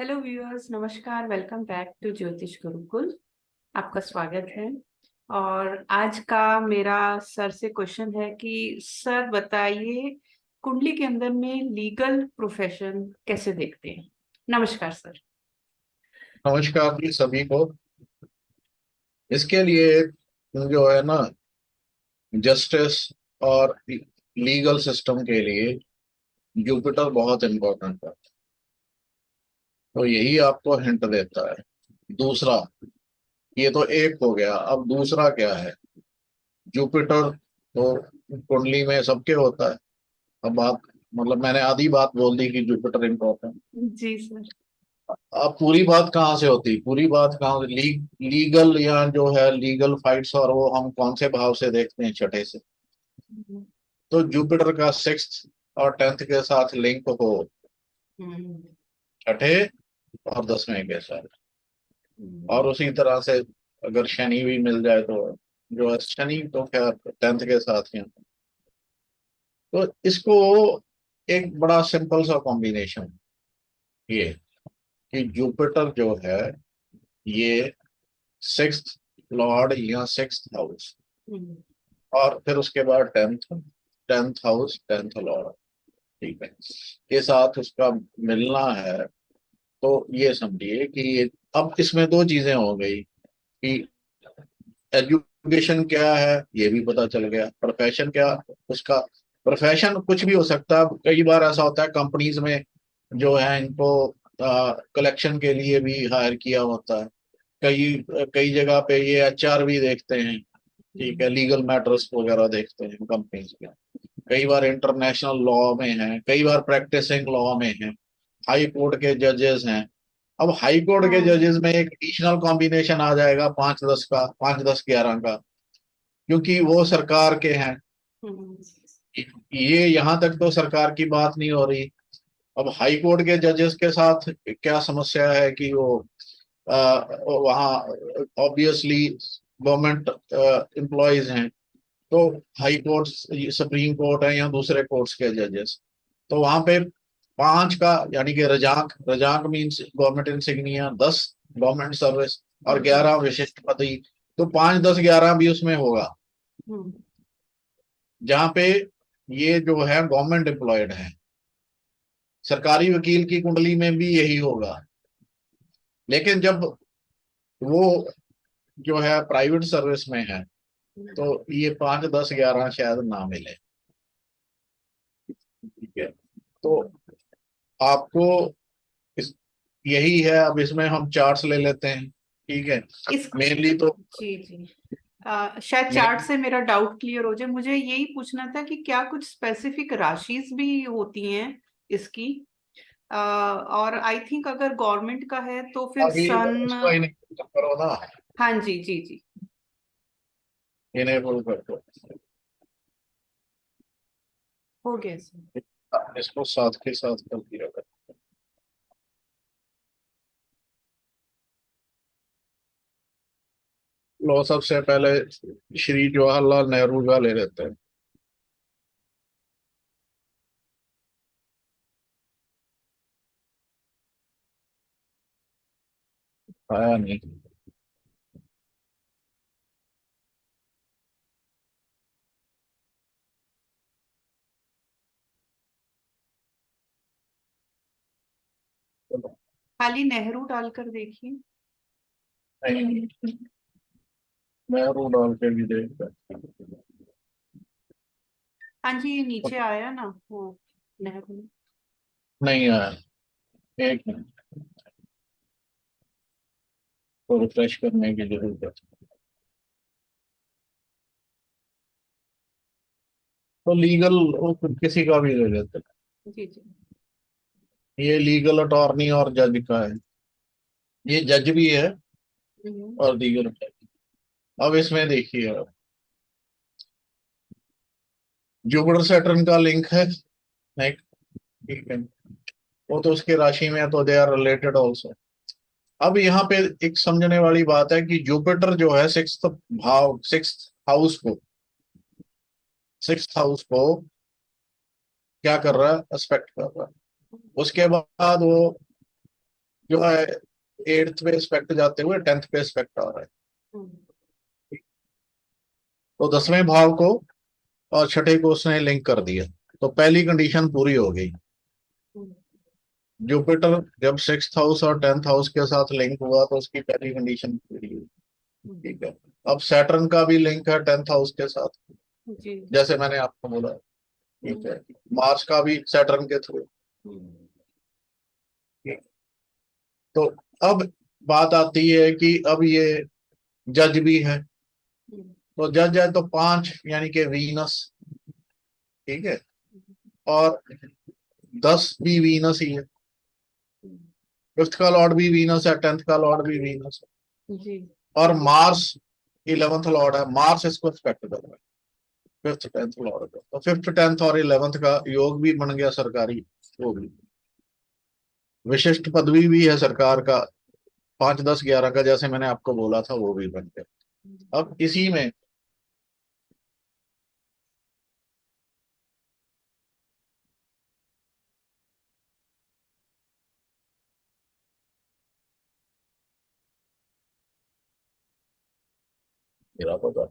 Hello viewers, नमस्कार। Welcome back to ज्योतिष गुरुकुल। आपका स्वागत है। और आज का मेरा सर से क्वेश्चन है कि सर बताइए, कुंडली के अंदर में लीगल प्रोफेशन कैसे देखते हैं। नमस्कार सर। नमस्कार जी सभी को। इसके लिए जो है ना, जस्टिस और लीगल सिस्टम के लिए जुपिटर बहुत इम्पोर्टेंट है। तो यही आपको हिंट देता है। दूसरा, ये तो एक हो गया, अब दूसरा क्या है। जुपिटर तो कुंडली में सबके होता है। अब बात, मतलब मैंने आधी बात बोल दी कि जुपिटर इम्पोर्टेंट। जी सर। अब पूरी बात कहाँ से होती, पूरी बात कहाँ से, लीगल या जो है लीगल फाइट्स, और वो हम कौन से भाव से देखते हैं, छठे से। तो जुपिटर का सिक्स्थ और टेंथ के साथ लिंक हो, हम्म। छठे और 10वें के साथ। हम्म। और उसी तरह से अगर शनि भी मिल जाए तो, जो है शनि तो खैर 10th के साथ ही है। तो इसको एक बड़ा सिंपल सा कॉम्बिनेशन ये, कि जुपिटर जो है ये सिक्स्थ लॉर्ड या सिक्स्थ हाउस, हम्म। और फिर उसके बाद tenth, tenth house, tenth Lord, ठीक है, के साथ उसका मिलना है। तो ये समझिए कि अब इसमें दो चीजें हो गई कि एजुकेशन क्या है ये भी पता चल गया, प्रोफेशन क्या उसका। प्रोफेशन कुछ भी हो सकता है। कई बार ऐसा होता है कंपनीज में जो है इनको कलेक्शन के लिए भी हायर किया होता है। कई कई जगह पे ये एचआर भी देखते हैं, ठीक है, लीगल मैटर्स वगैरह देखते हैं कंपनीज में। कई बार इंटरनेशनल लॉ में है, कई बार प्रैक्टिसिंग लॉ में है, हाई कोर्ट के जजेस हैं। अब हाई कोर्ट के हाँ। जजेस में एक एडिशनल कॉम्बिनेशन आ जाएगा 5-10 का, 5-10-11 का, क्योंकि वो सरकार के हैं। हम्म। ये यहाँ तक तो सरकार की बात नहीं हो रही। अब हाई कोर्ट के जजेस के साथ क्या समस्या है कि वो वहाँ ऑब्वियसली गवर्नमेंट एम्प्लॉयज हैं। तो हाई कोर्ट, सुप्रीम कोर्ट है या दूसरे कोर्ट्स के जजेस, तो वहां पे 5 का, यानी कि रजाक, रजाक means government insignia, 10 government service और हम्म। 11 विशिष्ट पदवी। तो 5-10-11 भी उसमें होगा, हम्म। जहाँ पे ये जो है गवर्नमेंट एम्प्लॉयड है। सरकारी वकील की कुंडली में भी यही होगा। लेकिन जब वो जो है प्राइवेट सर्विस में है, तो ये 5-10-11 शायद ना मिले, ठीक है। तो आपको इस, यही है। अब इसमें हम चार्ट्स ले लेते हैं, ठीक है। इस मेनली तो जी जी। शायद चार्ट मेन से मेरा डाउट क्लियर हो जाए। मुझे यही पूछना था कि क्या कुछ स्पेसिफिक राशिस भी होती हैं इसकी। और आई थिंक अगर गवर्नमेंट का है तो फिर अभी सन। उसको इनेबल करो ना, हाँ जी जी जी। इनेबल कर दो। हो गया सर। इसको साथ के साथ कर दिया कर। लो, सबसे पहले श्री जवाहरलाल नेहरू का ले लेते हैं। आया नहीं। खाली नेहरू डालकर देखिए। नहीं, नेहरू डाल के भी देखते हैं। हाँ जी, ये नीचे आया ना वो नेहरू। नहीं आया। एक मिनट, तो रिफ्रेश करने की जरूरत है। तो लीगल किसी का भी ले लेते हैं। जी जी। ये लीगल अटॉर्नी और जज का है। ये जज भी है हम्म। और लीगल जज। अब इसमें देखिए, जुपिटर सैटर्न का लिंक है, नहीं, ठीक है। वो तो उसकी राशि में है, तो दे आर रिलेटेड ऑल्सो। अब यहाँ पे एक समझने वाली बात है कि जुपिटर जो है सिक्स्थ भाव, सिक्स्थ हाउस को क्या कर रहा है, एस्पेक्ट कर रहा है। उसके बाद वो जो है 8th पे एस्पेक्ट जाते हुए 10th पे एस्पेक्ट आ रहा है। तो 10वें भाव को और छठे को उसने लिंक कर दिया, तो पहली कंडीशन पूरी हो गई। जुपिटर जब 6th हाउस और 10th हाउस के साथ लिंक हुआ तो उसकी पहली कंडीशन पूरी हुई। ठीक है। अब सैटर्न का भी लिंक है 10th हाउस के साथ, जी। जैसे मैंने आपको बोला। ठीक है। मार्स का भी सैटर्न के थ्रू। तो अब बात आती है कि अब ये जज भी है, तो जज है तो 5 यानी कि वीनस। ठीक है। और 10 भी वीनस ही है। 5th का लॉर्ड भी वीनस है, 10th का लॉर्ड भी वीनस है। जी। और मार्स 11th लॉर्ड है, मार्स इसको एक्सपेक्ट कर रहा है 5th 10th लॉर्ड का। तो 5th 10th और 11th का योग भी बन गया सरकारी। वो भी विशिष्ट पदवी भी है सरकार का, 5 10 11 का, जैसे मैंने आपको बोला था वो भी बन गया। अब इसी में मेरा पता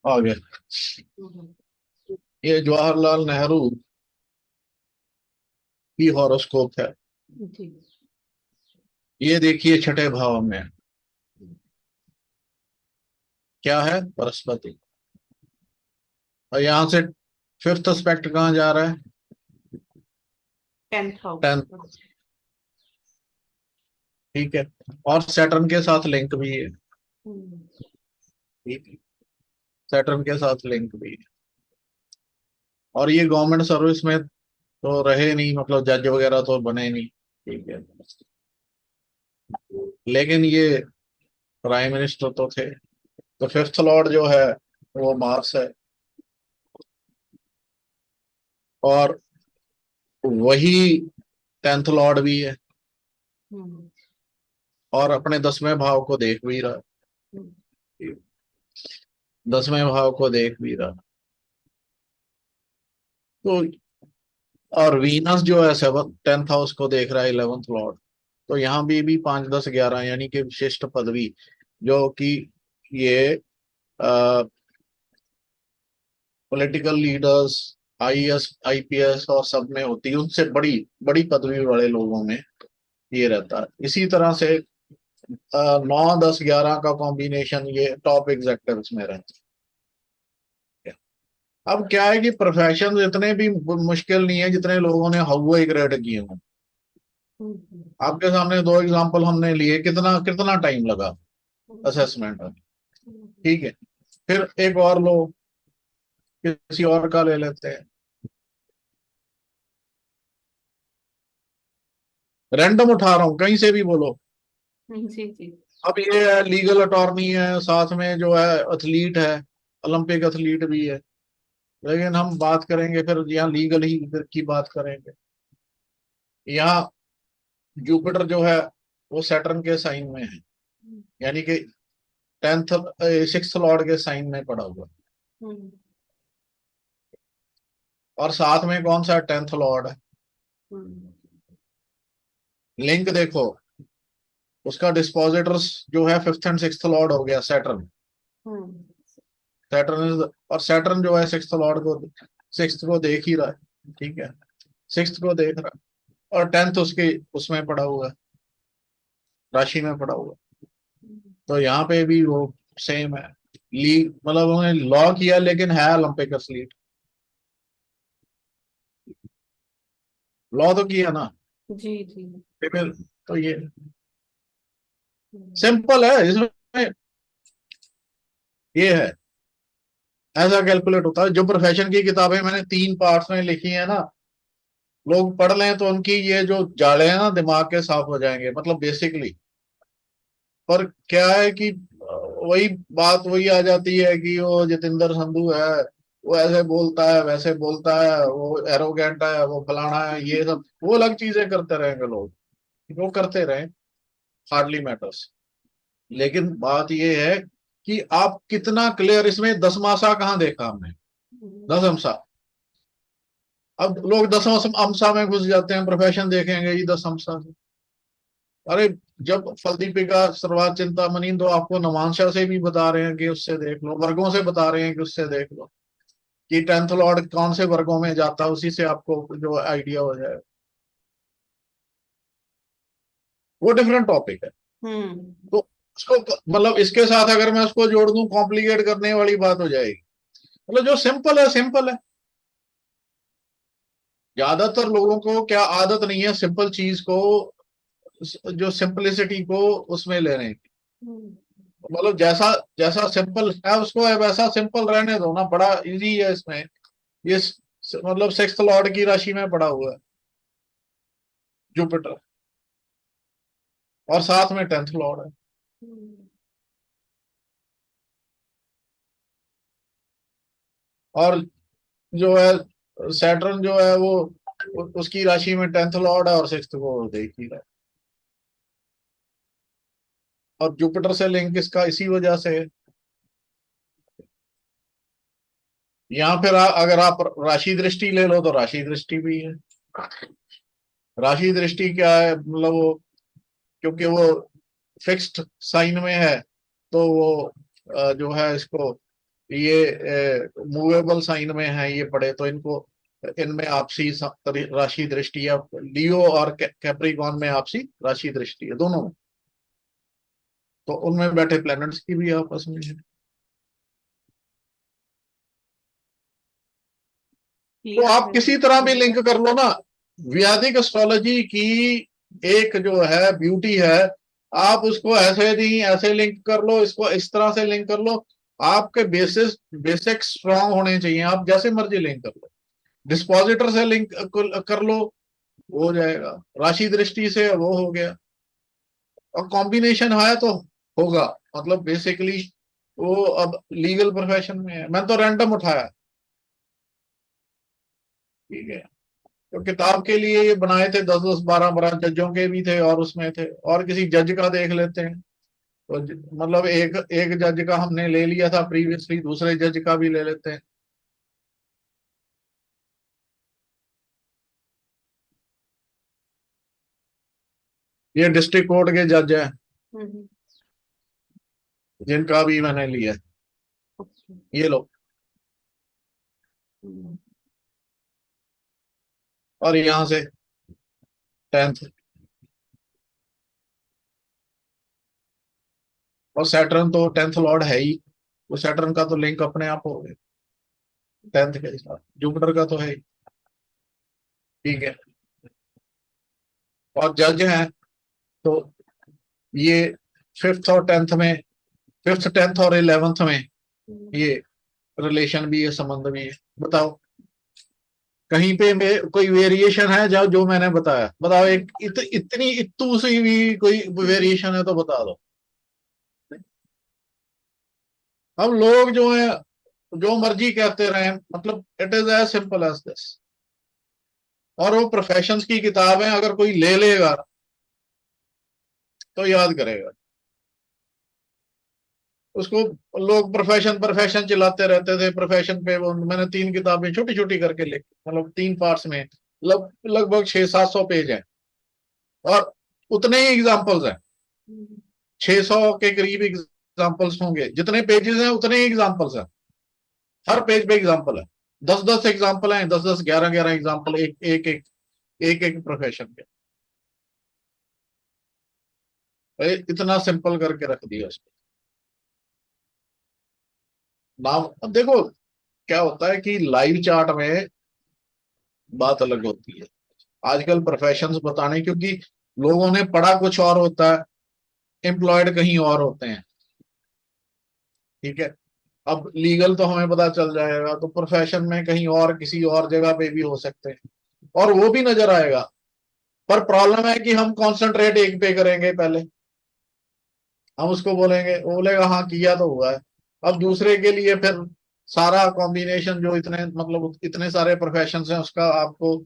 आ गया। ये जवाहरलाल नेहरू की हॉरोस्कोप है। जी। ये देखिए छठे भाव में क्या है, बृहस्पति। और यहाँ से 5th एस्पेक्ट कहाँ जा रहा है, 10th हाउस। 10th। ठीक है। और सैटर्न के साथ लिंक भी है। ठीक है। सैटर्न के साथ लिंक भी है। और ये गवर्नमेंट सर्विस में तो रहे नहीं, मतलब जज वगैरह तो बने नहीं। ठीक है। लेकिन ये प्राइम मिनिस्टर तो थे। तो 5th लॉर्ड जो है वो मार्स है, और वही 10th लॉर्ड भी है, और अपने 10वें भाव को देख भी रहा है। 10वें भाव को देख भी रहा। तो और वीनस जो है 10th हाउस को देख रहा है, 11th लॉर्ड। तो यहाँ भी 5 10 11 यानी कि विशिष्ट पदवी, जो कि ये पॉलिटिकल लीडर्स, आईएएस आईपीएस और सब में होती है, उनसे बड़ी बड़ी पदवी वाले लोगों में ये रहता है। इसी तरह से 9 10 11 का कॉम्बिनेशन ये टॉप एग्जेक्टिव्स में रहता है। अब क्या है कि प्रोफेशन इतने भी मुश्किल नहीं है जितने लोगों ने हवा ग्रेड किए हों। आपके सामने 2 एग्जांपल हमने लिए, कितना कितना टाइम लगा असेसमेंट में। ठीक है। फिर एक और लो, किसी और का ले लेते हैं, रैंडम उठा रहा हूं कहीं से भी बोलो। जी। जी। अब ये है लीगल अटॉर्नी है, साथ में जो है एथलीट है, ओलंपिक एथलीट भी है। लेकिन हम बात करेंगे फिर यहाँ लीगल ही फिर की बात करेंगे। यहाँ जुपिटर जो है वो सैटर्न के साइन में है, यानी कि 6th लॉर्ड के साइन में पड़ा हुआ। और साथ में कौन सा 10th लॉर्ड है, लिंक देखो। उसका डिस्पोजिटर्स जो है 5th एंड 6th लॉर्ड हो गया सैटर्न। सैटर्न और सैटर्न जो है 6th लॉर्ड को, 6th को देख ही रहा है। ठीक है। 6th को देख रहा है, और 10th उसके उसमें पड़ा हुआ है, राशि में पड़ा हुआ है। तो यहाँ पे भी वो सेम है। लीग मतलब उन्होंने लॉ किया लेकिन है ओलंपिक एथलीट। लॉ तो किया ना। जी। जी। फिर तो ये सिंपल है, इसमें ये है, ऐसा कैलकुलेट होता है। जो प्रोफेशन की किताबें मैंने 3 पार्ट्स में लिखी है ना, लोग पढ़ लें तो उनकी ये जो जाले हैं ना दिमाग के साफ हो जाएंगे, मतलब बेसिकली। पर क्या है कि वही बात वही आ जाती है कि वो जितेंद्र संधू है, वो ऐसे बोलता है वैसे बोलता है, वो एरोगेंट है, वो फलाना है, ये सब वो अलग चीजें करते रहेंगे लोग, वो करते रहे। Hardly matters. लेकिन बात यह है कि आप कितना क्लियर, इसमें 10 मासा कहाँ देखा हमने, 10 अंसा। अब लोग 10 अंसा में घुस जाते हैं, प्रोफेशन देखेंगे ये 10 अंसा से। अरे जब फलदीपिका सर्वात चिंतामणि तो आपको नवांशा से भी बता रहे हैं कि उससे देख लो, वर्गों से बता रहे हैं कि उससे देख लो कि टेंथ लॉर्ड कौन से वर्गों में जाता है, उसी से आपको जो आइडिया हो जाए। वो डिफरेंट टॉपिक है। हम्म। तो उसको मतलब इसके साथ अगर मैं उसको जोड़ दूं, कॉम्प्लिकेट करने वाली बात हो जाएगी। मतलब जो सिंपल है सिंपल है। ज्यादातर लोगों को क्या आदत नहीं है सिंपल चीज को, जो सिंपलिसिटी को उसमें लेने की। हम्म। मतलब जैसा जैसा सिंपल है उसको वैसा सिंपल रहने दो ना, बड़ा इजी है इसमें। ये मतलब सिक्स्थ लॉर्ड की राशि में पड़ा हुआ है जुपिटर, और साथ में टेंथ लॉर्ड है। हम्म। और जो है सैटर्न जो है वो उसकी राशि में टेंथ लॉर्ड है और सिक्स्थ को देख ही रहा है। और जुपिटर से लिंक इसका इसी वजह से है। यहाँ फिर अगर आप राशि दृष्टि ले लो तो राशि दृष्टि भी है। राशि दृष्टि क्या है, मतलब वो क्योंकि वो फिक्स्ड साइन में है, तो वो जो है इसको ये मूवेबल साइन में है ये पड़े, तो इनको इनमें आपसी राशि दृष्टि है। लियो और कैप्रिकॉन में आपसी राशि दृष्टि है दोनों में। तो उनमें बैठे प्लैनेट्स की भी आपस में है। तो क्लियर आप है। किसी तरह भी लिंक कर लो ना, वैदिक एस्ट्रोलॉजी की एक जो है ब्यूटी है, आप उसको ऐसे नहीं ऐसे लिंक कर लो, इसको इस तरह से लिंक कर लो। आपके बेसिक स्ट्रांग होने चाहिए, आप जैसे मर्जी लिंक कर लो। डिस्पोजिटर से लिंक कर लो, हो जाएगा। राशि दृष्टि से वो हो गया, और कॉम्बिनेशन है तो होगा। मतलब बेसिकली वो अब लीगल प्रोफेशन में है, मैं तो रैंडम उठाया, ठीक है। तो किताब के लिए ये बनाए थे, 10 10 12 12 जजों के भी थे और उसमें थे, और किसी जज का देख लेते हैं। तो मतलब एक एक जज का हमने ले लिया था प्रीवियसली, दूसरे जज का भी ले लेते हैं। ये डिस्ट्रिक्ट कोर्ट के जज हैं हम्म। जिनका भी मैंने लिया। अच्छा। ये लो। हम्म। और यहाँ से टेंथ, और सैटर्न तो टेंथ लॉर्ड है ही, वो सैटर्न का तो लिंक अपने आप हो गया टेंथ के साथ, जुपिटर का तो है ही, ठीक है। और जज हैं तो ये फिफ्थ और टेंथ में, फिफ्थ टेंथ और इलेवेंथ में हम्म। ये रिलेशन भी है, संबंध भी है। बताओ कहीं पे कोई वेरिएशन है जो जो मैंने बताया, बताओ एक इतनी इतू सी भी कोई वेरिएशन है तो बता दो। हम लोग जो है जो मर्जी कहते रहे, मतलब it is as simple as this. और वो प्रोफेशंस की किताब है, अगर कोई ले लेगा तो याद करेगा उसको। लोग प्रोफेशन प्रोफेशन चिल्लाते रहते थे, प्रोफेशन पे वो मैंने 3 किताबें छोटी छोटी करके लिखी, मतलब 3 पार्ट्स में लगभग 600 700 पेज है, और उतने ही एग्जाम्पल्स हैं। 600 के करीब एग्जाम्पल्स होंगे, जितने पेजेस हैं उतने ही एग्जाम्पल्स हैं। हर पेज पे एग्जाम्पल है, 10 10 एग्जाम्पल हैं, 10 10 11 11 एग्जाम्पल एक एक प्रोफेशन के। इतना सिंपल करके रख दिया उसको नाम। अब देखो क्या होता है कि लाइव चार्ट में बात अलग होती है आजकल प्रोफेशंस बताने, क्योंकि लोगों ने पढ़ा कुछ और होता है, एम्प्लॉयड कहीं और होते हैं, ठीक है। अब लीगल तो हमें पता चल जाएगा, तो प्रोफेशन में कहीं और किसी और जगह पे भी हो सकते हैं, और वो भी नजर आएगा। पर प्रॉब्लम है कि हम कॉन्सेंट्रेट एक पे करेंगे पहले, हम उसको बोलेंगे, वो बोलेगा हाँ किया तो हुआ है। अब दूसरे के लिए फिर सारा कॉम्बिनेशन जो इतने मतलब इतने सारे प्रोफेशन हैं उसका आपको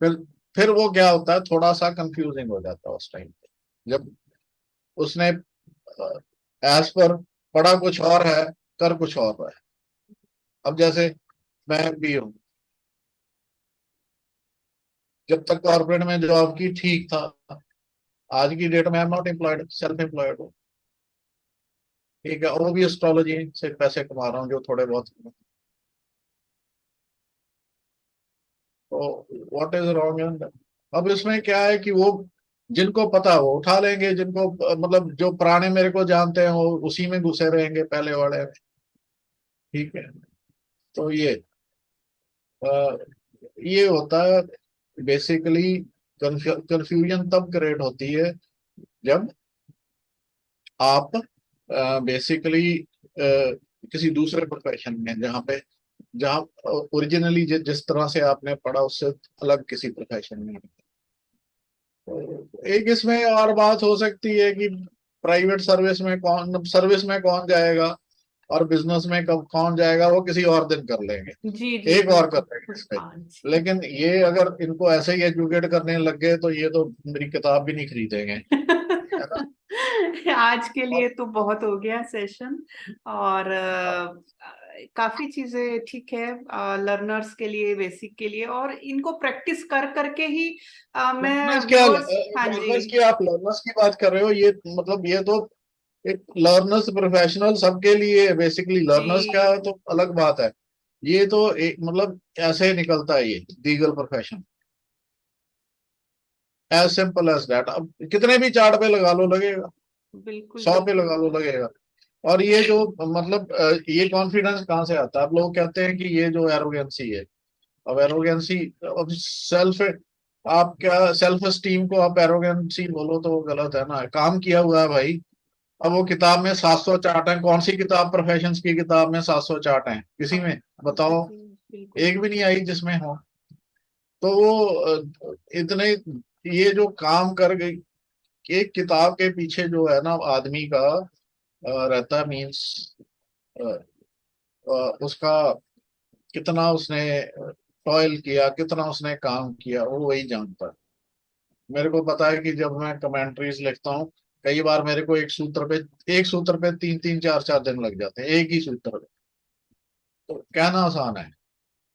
फिर फिर वो क्या होता है, थोड़ा सा कंफ्यूजिंग हो जाता है उस टाइम पे, जब उसने एज पर पढ़ा कुछ और है, कर कुछ और रहा है। अब जैसे मैं भी हूँ, जब तक कॉर्पोरेट में जॉब की ठीक था, आज की डेट में I am not employed, self employed हूँ। ठीक है, और वो भी एस्ट्रोलॉजी से पैसे कमा रहा हूँ जो थोड़े बहुत। तो what is wrong in that? अब इसमें क्या है कि वो जिनको पता वो उठा लेंगे, जिनको मतलब जो पुराने मेरे को जानते हैं वो उसी में घुसे रहेंगे पहले वाले। ठीक है, तो अ, ये होता है बेसिकली। कंफ्यूजन तब क्रिएट होती है जब आप बेसिकली किसी दूसरे प्रोफेशन में, जहाँ ओरिजिनली जिस तरह से आपने पढ़ा उससे अलग किसी प्रोफेशन में। तो एक इसमें और बात हो सकती है कि प्राइवेट सर्विस में कौन जाएगा और बिजनेस में कब कौन जाएगा, वो किसी और दिन कर लेंगे, जी जी एक और कर लेंगे बिल्कुल। इस पे। हाँ जी। लेकिन ये अगर इनको ऐसे ही एजुकेट करने लग गए तो ये तो मेरी किताब भी नहीं खरीदेंगे, है ना। आज के लिए और तो बहुत हो गया सेशन। और काफी चीजें ठीक है लर्नर्स के लिए, बेसिक के लिए, और इनको प्रैक्टिस कर करके ही मैं लर्नर्स क्या, व्यूअर्स। हाँ जी। लर्नर्स की बात कर रहे हो, ये मतलब ये तो एक लर्नर्स प्रोफेशनल सबके लिए है बेसिकली। लर्नर्स क्या जी है तो अलग बात है। ये तो एक मतलब ऐसे निकलता है ये legal profession, as simple as that. अब कितने भी चार्ट पे लगा लो लगेगा, बिल्कुल 100 पे लगा बिल्कुल। लो लगेगा। और ये जो मतलब ये कॉन्फिडेंस कहाँ से आता है? अब लोग कहते हैं कि ये जो एरोगेंसी है, अब एरोगेंसी, अब सेल्फ, आप क्या सेल्फ एस्टीम को आप एरोगेंसी बोलो तो वो गलत है ना। काम किया हुआ है भाई। अब वो किताब में 700 चार्ट हैं, कौन सी किताब प्रोफेशंस की किताब में 700 चार्ट हैं किसी में? बताओ, जी बिल्कुल एक भी नहीं बिल्कुल। आई जिसमें हो। तो वो इतने, ये जो काम कर गई, एक किताब के पीछे जो है ना आदमी का रहता, मीन्स उसका कितना उसने टॉयल किया, कितना उसने काम किया, वो वही जानता है। मेरे को पता है कि जब मैं कमेंट्रीज लिखता हूँ, कई बार मेरे को एक सूत्र पे 3 3 4 4 दिन लग जाते हैं, एक ही सूत्र पे। तो कहना आसान है,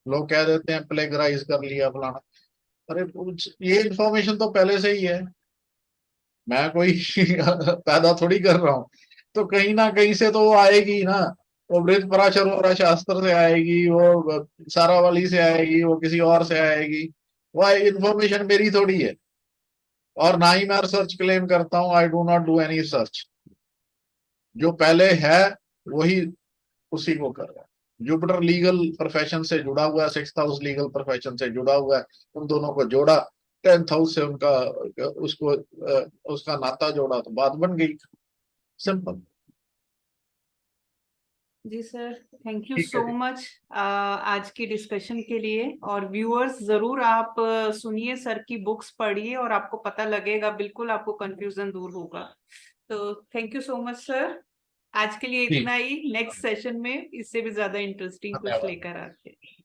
लोग कह देते हैं प्लेगराइज कर लिया फलाना। अरे ये इन्फॉर्मेशन तो पहले से ही है, मैं कोई पैदा थोड़ी कर रहा हूँ। तो कहीं ना कहीं से तो वो आएगी ना। वो वृत्त पराशर शास्त्र से आएगी, वो सारावली से आएगी, वो किसी और से आएगी। वो इन्फॉर्मेशन मेरी थोड़ी है। और ना ही मैं रिसर्च क्लेम करता हूँ, I do not do any research. जो पहले है वही उसी को कर रहा है। जुपिटर लीगल प्रोफेशन से जुड़ा हुआ है, 6th हाउस लीगल प्रोफेशन से जुड़ा हुआ है। उन दोनों को जोड़ा, 10th हाउस से उनका उसको उसका नाता जोड़ा तो बात बन गई, सिंपल। जी सर, थैंक यू ठीक सो है जी। मच आज की डिस्कशन के लिए। और व्यूअर्स जरूर आप सुनिए, सर की बुक्स पढ़िए और आपको पता लगेगा, बिल्कुल आपको कंफ्यूजन दूर होगा। तो thank you so much sir. आज के लिए ठीक, इतना ही। नेक्स्ट सेशन में इससे भी ज्यादा इंटरेस्टिंग कुछ धन्यवाद। लेकर आते हैं।